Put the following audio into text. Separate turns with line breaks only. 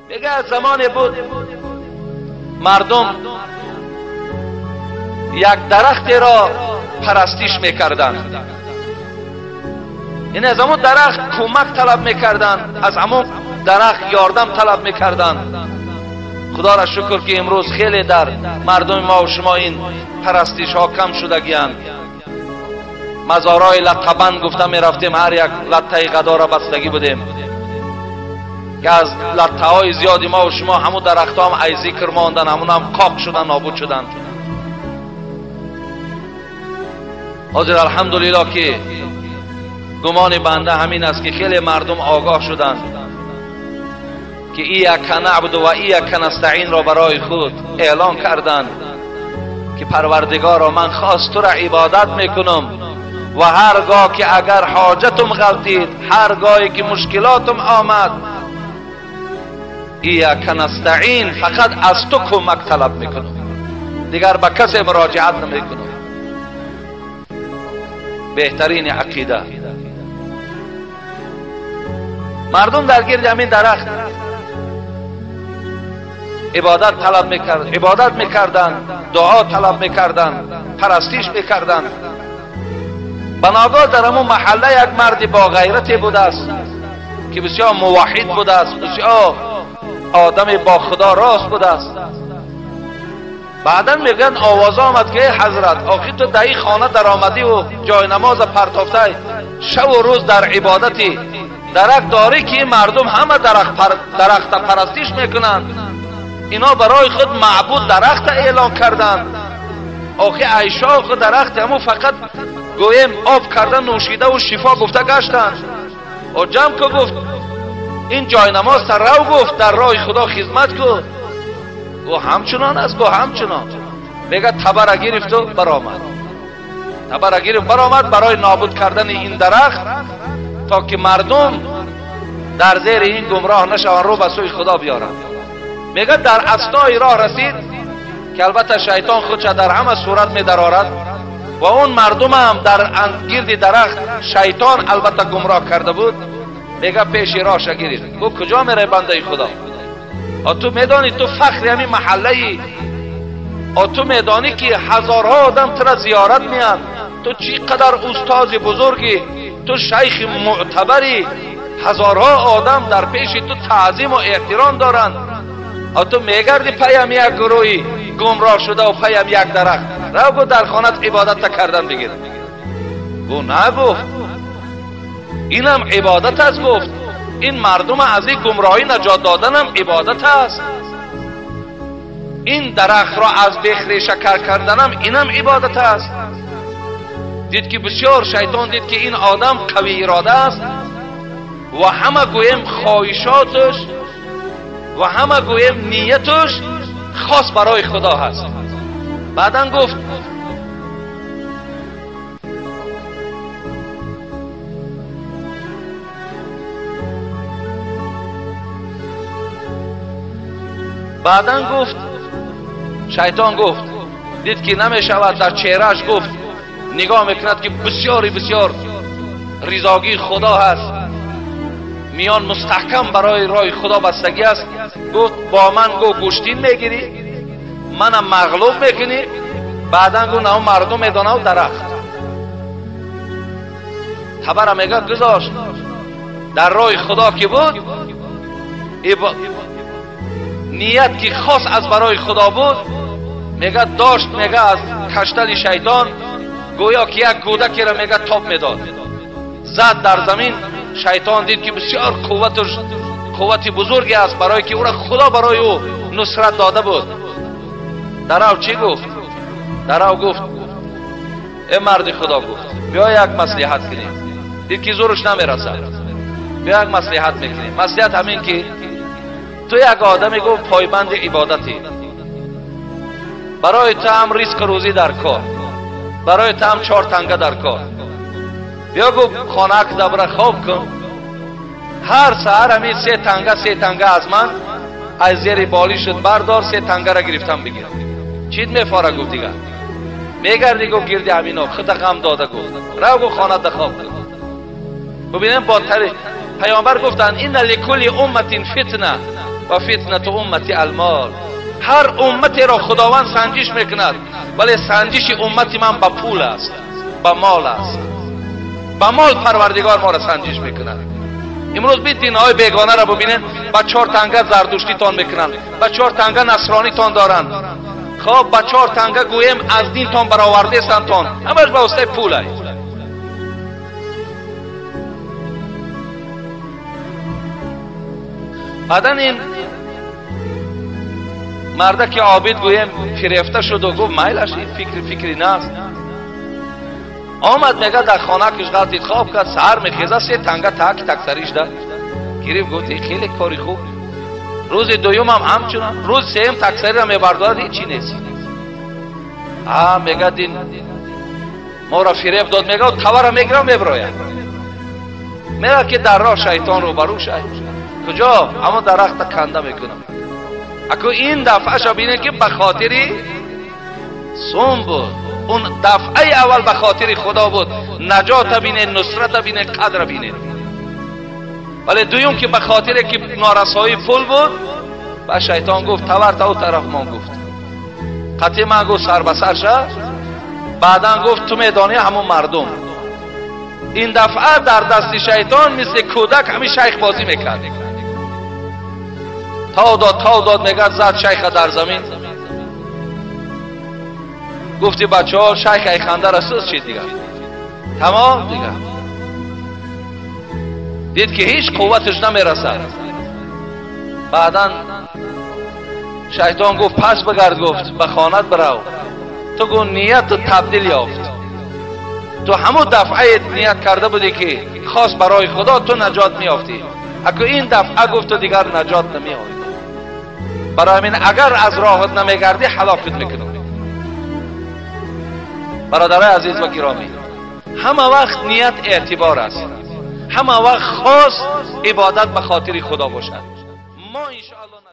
میگه از زمانی بود مردم یک درختی را پرستش میکردند. این از همون درخت کمک طلب میکردند، از همون درخت یاردم طلب میکردند. خدا را شکر که امروز خیلی در مردم ما و شما این پرستش ها کم شدگیند. مزارای لطه‌بند گفتم میرفتیم، هر یک لطه غذا را بستگی بودیم که از لطه های زیادی ما و شما همون درخت ها هم ای ذکر ماندن، همون هم قاق شدن، نابود شدن. حاضر الحمدلله که گمان بنده همین است که خیلی مردم آگاه شدند که ایاک نعبد و ایاک نستعین را برای خود اعلان کردند که پروردگارا من خاص تو را عبادت میکنم و هرگاه که اگر حاجتم غلطید، هرگاهی که مشکلاتم آمد، ایاک نستعین، فقط از تو کمک طلب میکنم، دیگر به کسی مراجعت نمیکنم. بهترین عقیده. مردم در گرد همین درخت عبادت میکردند، دعا طلب میکردند، پرستش میکردند. بناگاه در همون محله یک مرد با غیرتی بوده است که بسیار موحد بوده است، بسیار آدم با خدا راست بوده است. بعدا میگن آواز آمد که حضرت آخی تو در این خانه در آمدی و جای نماز پرتافته شب و روز در عبادتی، درخت داری که مردم همه درخت پرستش میکنند، اینا برای خود معبود درخت اعلان کردند. آخی عیشا خود درخت همو فقط گویم آب کردن، نوشیده و شفا گفته گشتند. و جمع که گفت این جای نماز سر رو، گفت در راه خدا خدمت کن. گو همچنان است، گو همچنان. میگه تبر گرفت و برآمد برای نابود کردن این درخت، تا که مردم در زیر این گمراه نشوند، رو به سوی خدا بیارند. میگه در اثنای راه رسید که البته شیطان خودش در همه صورت میدرارد و اون مردم هم در گرد درخت شیطان البته گمراه کرده بود. میگه پیش راهش گرفت، گفت کجا میره بنده خدا؟ تو میدانی تو فخر همین محله ای، تو میدانی که هزارها آدم تو را زیارت میان، تو چی قدر استاد بزرگی، تو شیخ معتبری، هزارها آدم در پیش تو تعظیم و احترام دارند، تو میگردی پیم یک گروهی گمراه شده و پیم یک درخت. رو گو در خانت عبادت کردن بگیر. گو نه، گفت اینم عبادت است. گفت این مردم از این گمراهی نجات دادنم عبادت است. این درخت را از بخری شکر کردنم اینم عبادت است. دید که بسیار شیطان دید که این آدم قوی اراده است و همه گویم خواهشاتش و همه گویم نیتش خاص برای خدا هست. بعدن گفت شیطان گفت دید که نمی شود، در چهرهش گفت نگاه میکند که بسیار رضاگی خدا هست، میان مستحکم برای راه خدا بستگی است. گفت با من گوشتین میگیری، منم مغلوب میکنی. بعدا گفت نه مردم میدانه و درخت خبر میگه گذاشت در راه خدا که بود، نیت که خاص از برای خدا بود، میگه داشت میگه از کشتن شیطان گویا که یک کودکی را میگه تاب میداد، زد در زمین. شیطان دید که بسیار قوت بزرگی است، برای که او را خدا برای او نصرت داده بود. درو چی گفت؟ درو گفت ای مرد خدا، گفت بیا یک مصلحت کنیم. دید که زورش نمیرسد، بیا یک مصلحت میکنیم. مصلحت همین که تو یک آدمی گفت پایبند عبادتی، برای تو هم ریسک روزی در کار، برای تو هم 4 تنگه در کار. بیا گفت خانه که دبره خواب کن، هر سحر همین 3 تنگه از من از زیر بالیشت بردار، 3 تنگه را گرفتم بگیر. چیت میفاره؟ گفت دیگر میگردی گفت گردی همینا خدا غم داده. گفت رو گفت خانه ده خواب کن. ببینیم با پیامبر گفتن این لکل امت فتنه، و فتنه امتی المال. هر امتی را خداوند سنجش میکند، ولی سنجش امتی من با پول است، با مال است. با مال پروردگار ما را سنجش میکند. امروز بی دینهای بیگانه را ببینید، با 4 تنگه زردشتی تان میکنند، با 4 تنگه نصرانی تان دارند. خب با 4 تنگه گویم از دین تان برآورده سن تان، همش به واسطه پول است. بعدن این مرده که عابد گویم فریفته شد و گفت میلش این فکری نست. آمد میگه در خانه کش غلطی خواب کرد، سهر میخیزه 3 تنگه تک سریش داد گریب. گفت خیلی کاری خوب. روز دوم هم همچنان، روز سوم تک سری را میبرداد، هیچی نیست. میگه دین ما را فریب داد. میگه توا را میگیرم میبراید. میگه که در راه شیطان رو برو شد. کجا؟ اما درخت کنده میکنم. اکو این دفعه شو بینه که بخاطری سوم بود. اون دفعه اول بخاطر خدا بود، نجات بینه، نصرت بینه، قدر بینه. ولی دویم که بخاطر که نارسایی پول بود، با شیطان گفت تورت او طرف. ما گفت قطعی من گفت سر بسر شد. بعدا گفت تو میدانی همون مردم. این دفعه در دست شیطان مثل کودک همین شیخ بازی میکرد. تا داد میگرد، زد شیخ در زمین. گفتی بچه ها شیخ ای خنده رسید چی دیگه تمام دیگه. دید که هیچ قوتش نمیرسد. بعدا شیطان گفت پس بگرد، گفت به خانت برو. تو گو نیت تبدیل یافت. تو همون دفعه نیت کرده بودی که خاص برای خدا تو نجات میافتی. اگه این دفعه گفت تو دیگر نجات نمیافتی. برای همین اگر از راهت نمیگردی هلاکت میکنم. برادرای عزیز و گرامی، همه وقت نیت اعتبار است. همه وقت خاص عبادت به خاطر خدا باشد. ما انشاءالله